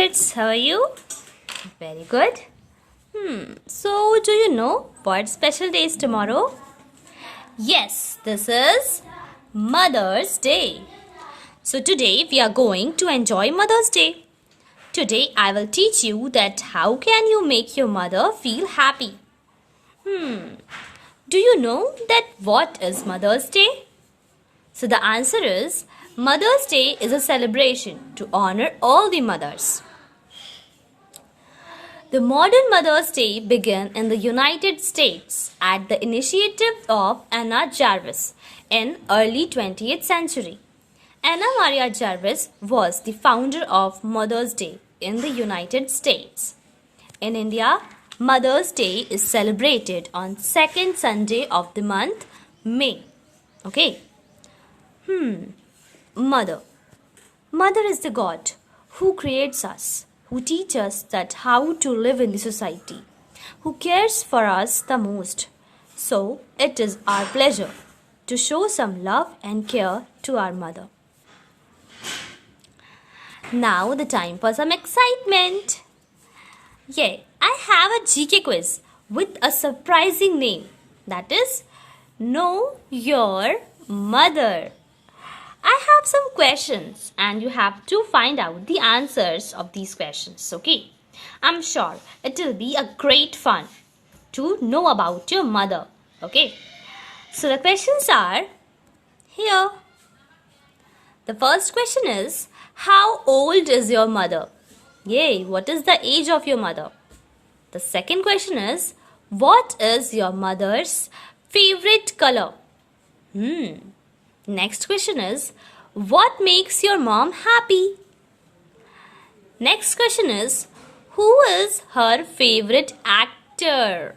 kids, how are you? Very good. So do you know what special day is tomorrow? Yes, this is Mother's Day. So today we are going to enjoy Mother's Day. Today I will teach you that how can you make your mother feel happy. Do you know that what is Mother's Day? So the answer is Mother's Day is a celebration to honor all the mothers. The modern Mother's Day began in the United States at the initiative of Anna Jarvis in early 20th century. Anna Maria Jarvis was the founder of Mother's Day in the United States. In India, Mother's Day is celebrated on second Sunday of the month May. Okay. Mother. Mother is the God who creates us, who teaches us that how to live in the society, who cares for us the most. So it is our pleasure to show some love and care to our mother. Now the time for some excitement. Yeah, I have a GK quiz with a surprising name. That is, Know Your Mother. I have some questions and you have to find out the answers of these questions, okay? I'm sure it will be a great fun to know about your mother, okay? So the questions are here. The first question is, how old is your mother? Yay, what is the age of your mother? The second question is, what is your mother's favorite color? Next question is, what makes your mom happy? Next question is, who is her favorite actor?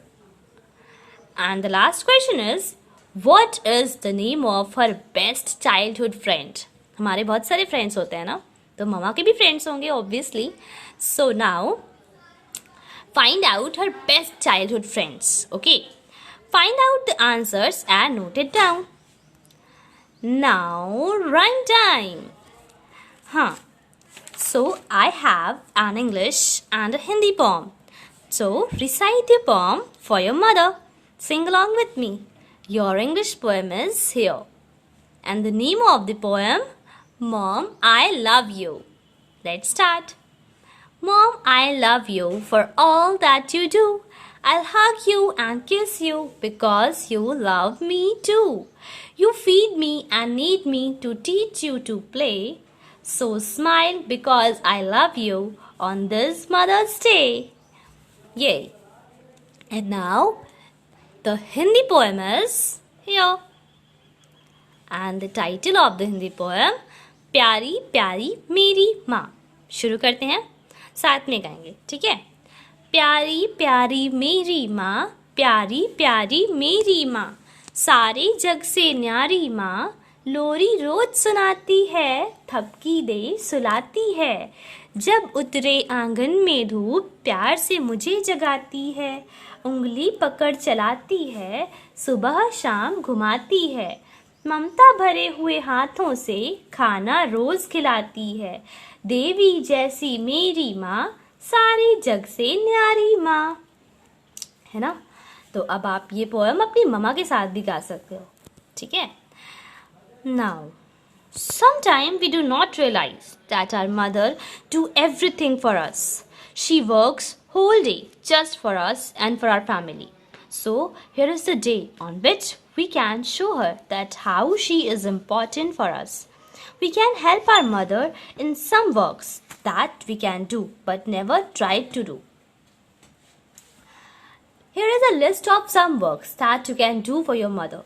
And the last question is, what is the name of her best childhood friend? हमारे बहुत सारे friends होते हैं ना, तो mama के भी friends होंगे obviously. So now, find out her best childhood friends. Okay, find out the answers and note it down. Now, rhyme time. So, I have an English and a Hindi poem. So, recite your poem for your mother. Sing along with me. Your English poem is here. And the name of the poem, Mom, I Love You. Let's start. Mom, I love you for all that you do. I'll hug you and kiss you because you love me too. You feed me and need me to teach you to play. So smile because I love you on this Mother's Day. Yay! And now the Hindi poem is here. And the title of the Hindi poem, प्यारी प्यारी मेरी माँ. शुरू करते हैं, साथ में गाएंगे, ठीक है? प्यारी प्यारी मेरी माँ, प्यारी प्यारी मेरी माँ, सारे जग से न्यारी माँ, लोरी रोज सुनाती है, थपकी दे सुलाती है, जब उतरे आंगन में धूप प्यार से मुझे जगाती है, उंगली पकड़ चलाती है, सुबह शाम घुमाती है, ममता भरे हुए हाथों से खाना रोज खिलाती है, देवी जैसी मेरी माँ, सारे जग से न्यारी माँ. है ना? तो अब आप ये पोएम अपनी ममा के साथ भी गा सकते हो, ठीक है? Now, sometimes we do not realize that our mother do everything for us. She works whole day just for us and for our family. So, here is the day on which we can show her that how she is important for us. We can help our mother in some works that we can do but never tried to do. Here is a list of some works that you can do for your mother.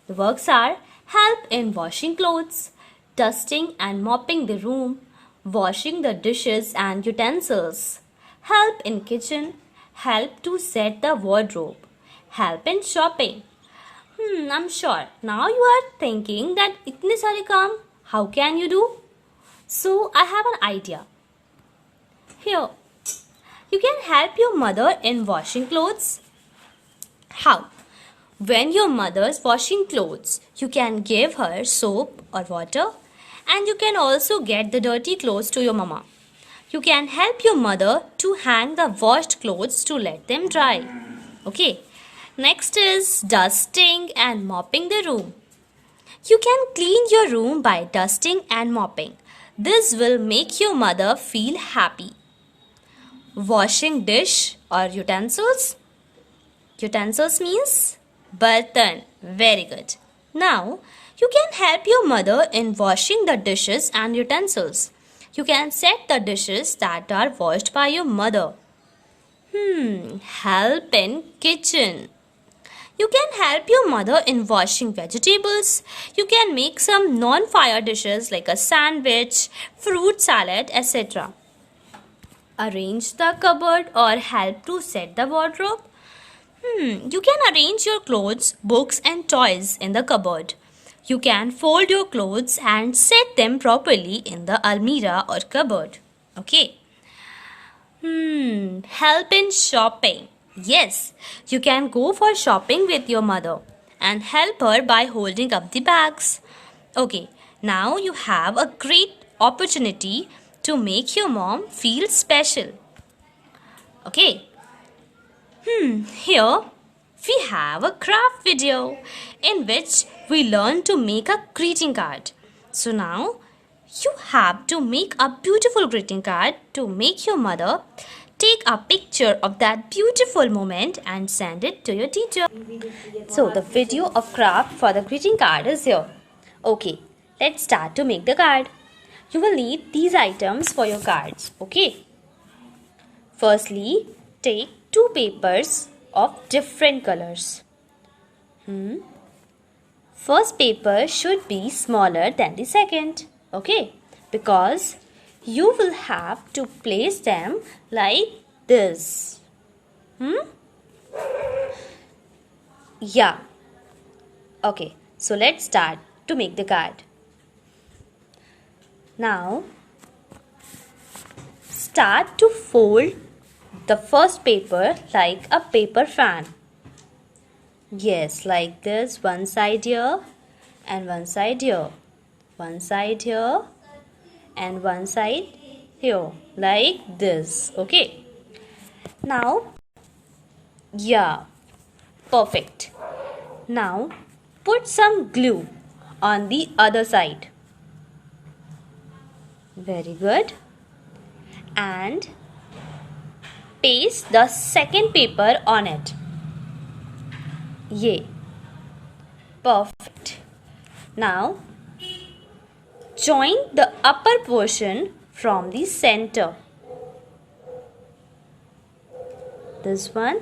The works are help in washing clothes, dusting and mopping the room, washing the dishes and utensils, help in kitchen, help to set the wardrobe, help in shopping. I'm sure now you are thinking that itne sare kaam, how can you do? So I have an idea. Here, you can help your mother in washing clothes. How? When your mother's washing clothes, you can give her soap or water, and you can also get the dirty clothes to your mama. You can help your mother to hang the washed clothes to let them dry. Okay. Next is dusting and mopping the room. You can clean your room by dusting and mopping. This will make your mother feel happy. Washing dish or utensils. Utensils means bartan. Very good. Now, you can help your mother in washing the dishes and utensils. You can set the dishes that are washed by your mother. Help in kitchen. You can help your mother in washing vegetables. You can make some non-fire dishes like a sandwich, fruit salad, etc. Arrange the cupboard or help to set the wardrobe. You can arrange your clothes, books and toys in the cupboard. You can fold your clothes and set them properly in the almirah or cupboard. Okay. Help in shopping. Yes, you can go for shopping with your mother and help her by holding up the bags. Okay, now you have a great opportunity to make your mom feel special. Okay. Here we have a craft video in which we learn to make a greeting card. So now you have to make a beautiful greeting card to make your mother. Take a picture of that beautiful moment and send it to your teacher. So the video of craft for the greeting card is here. Okay, let's start to make the card. You will need these items for your cards. Okay. Firstly, take 2 papers of different colors. First paper should be smaller than the second. Okay, because you will have to place them like this. Yeah. Okay, so let's start to make the card. Now, start to fold the first paper like a paper fan. Yes, like this, one side here and one side here. One side here and one side here, like this. Okay. Now, yeah, perfect. Now, put some glue on the other side. Very good. And paste the second paper on it. Yay. Perfect. Now, join the upper portion from the center. This one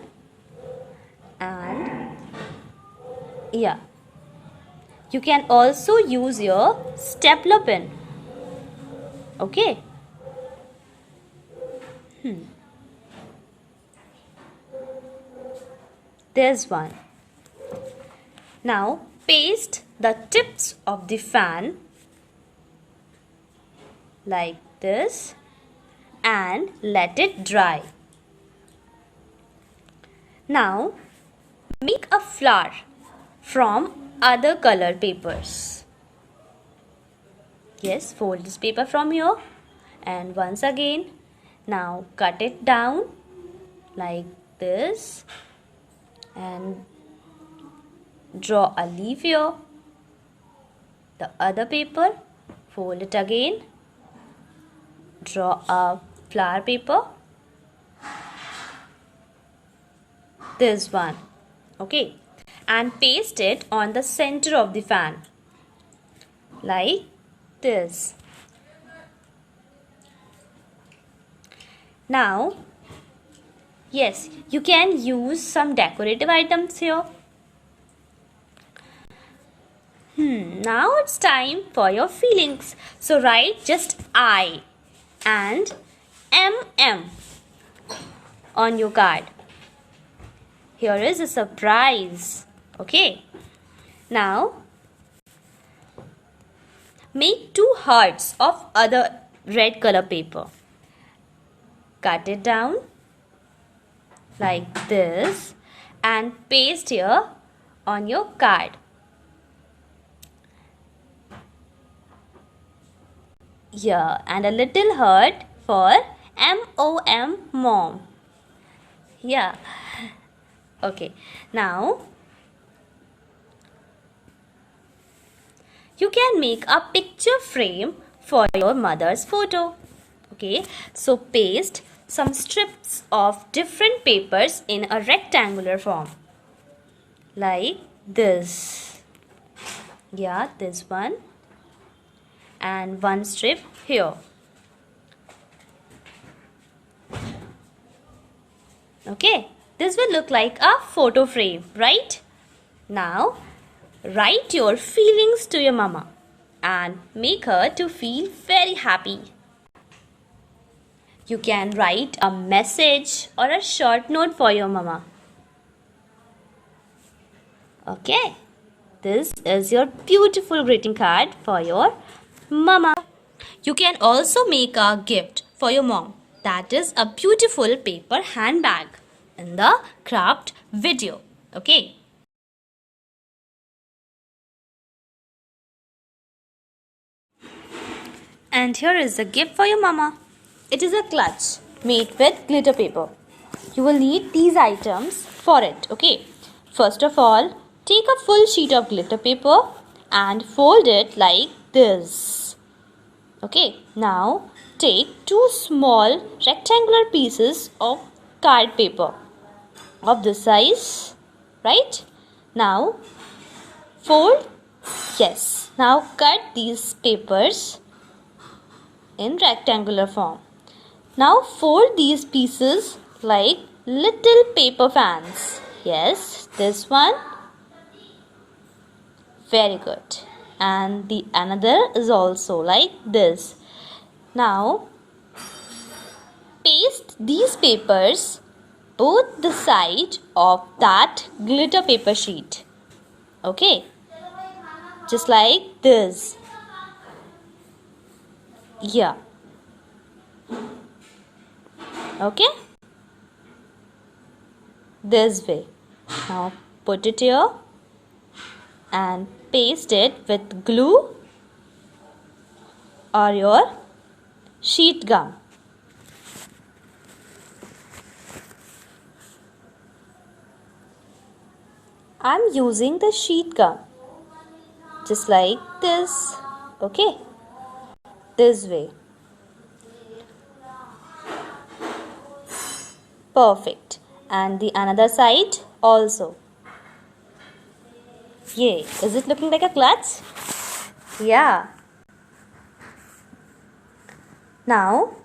and yeah. You can also use your stapler pen. Okay. There's one. Now paste the tips of the fan like this and let it dry. Now make a flower from other color papers. Yes, fold this paper from here and once again now cut it down like this and draw a leaf here. The other paper, fold it again, draw a flower paper. This one, okay, and paste it on the center of the fan like this. Now, yes, you can use some decorative items here. Now it's time for your feelings. So write just I and MM on your card. Here is a surprise. Okay. Now make 2 hearts of other red color paper. Cut it down like this and paste here on your card. Yeah, and a little heart for M-O-M, mom. Yeah. Okay. Now, you can make a picture frame for your mother's photo. Okay. So, paste some strips of different papers in a rectangular form. Like this. Yeah, this one. And one strip here. Okay, this will look like a photo frame, right? Now, write your feelings to your mama and make her to feel very happy. You can write a message or a short note for your mama. Okay, this is your beautiful greeting card for your mama. You can also make a gift for your mom. That is a beautiful paper handbag in the craft video. Okay. And here is the gift for your mama. It is a clutch made with glitter paper. You will need these items for it. Okay. First of all, take a full sheet of glitter paper and fold it like this. Okay. Now take two small rectangular pieces of card paper of this size. Right? Now fold. Yes. Now cut these papers in rectangular form. Now fold these pieces like little paper fans. Yes, this one. Very good. And the another is also like this. Now paste these papers both the side of that glitter paper sheet. Okay. Just like this. Yeah. Okay. This way. Now put it here and paste it with glue or your sheet gum. I'm using the sheet gum. Just like this. Okay. This way. Perfect. And the another side also. Yay. Is it looking like a clutch? Yeah. Now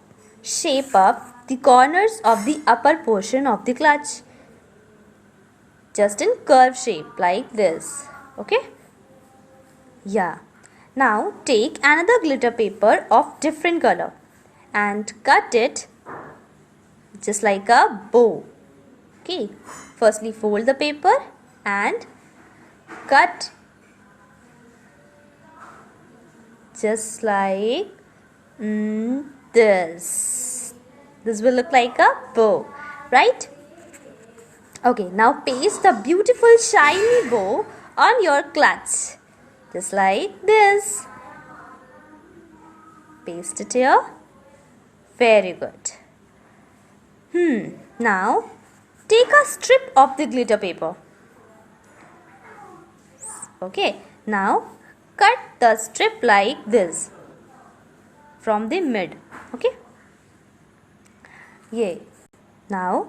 shape up the corners of the upper portion of the clutch. Just in curve shape like this. Okay? Yeah. Now take another glitter paper of different color and cut it just like a bow. Okay. Firstly fold the paper and cut just like this. This will look like a bow, right? Okay, now paste the beautiful shiny bow on your clutch. Just like this. Paste it here. Very good. Now take a strip of the glitter paper. Okay, now cut the strip like this from the mid. Okay. Yay. Now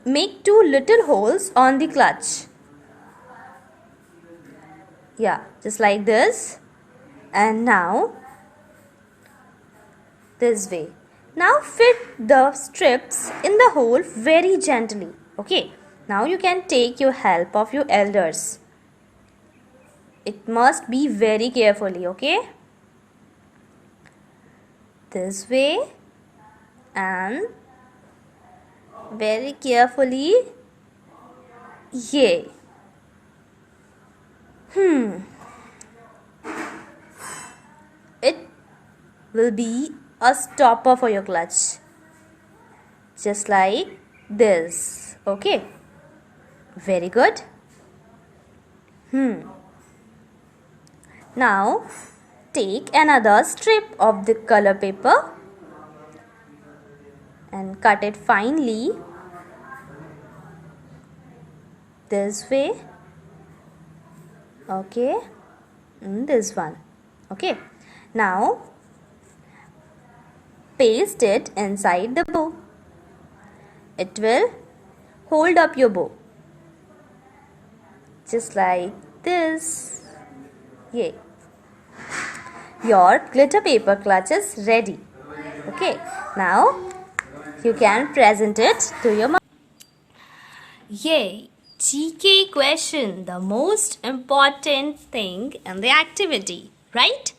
make two little holes on the clutch. Yeah, just like this. And now this way. Now fit the strips in the hole very gently. Okay. Now you can take your help of your elders. It must be very carefully. Okay. This way. And very carefully. Yay. It will be a stopper for your clutch. Just like this. Okay. Very good. Now take another strip of the color paper and cut it finely this way. Okay, and this one. Okay, now paste it inside the bow. It will hold up your bow just like this. Yay! Your glitter paper clutch is ready. Okay, now you can present it to your mother. Yay! GK question, the most important thing in the activity, right?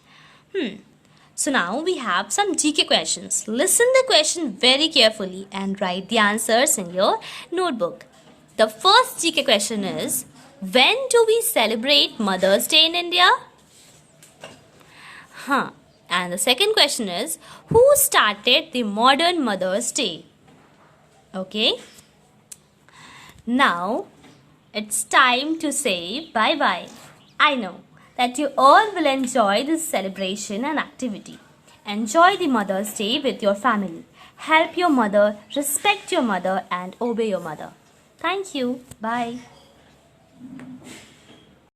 So now we have some GK questions. Listen the question very carefully and write the answers in your notebook. The first GK question is, when do we celebrate Mother's Day in India? And the second question is, who started the modern Mother's Day? Okay. Now it's time to say bye-bye. I know that you all will enjoy this celebration and activity. Enjoy the Mother's Day with your family. Help your mother, respect your mother, and obey your mother. Thank you. Bye.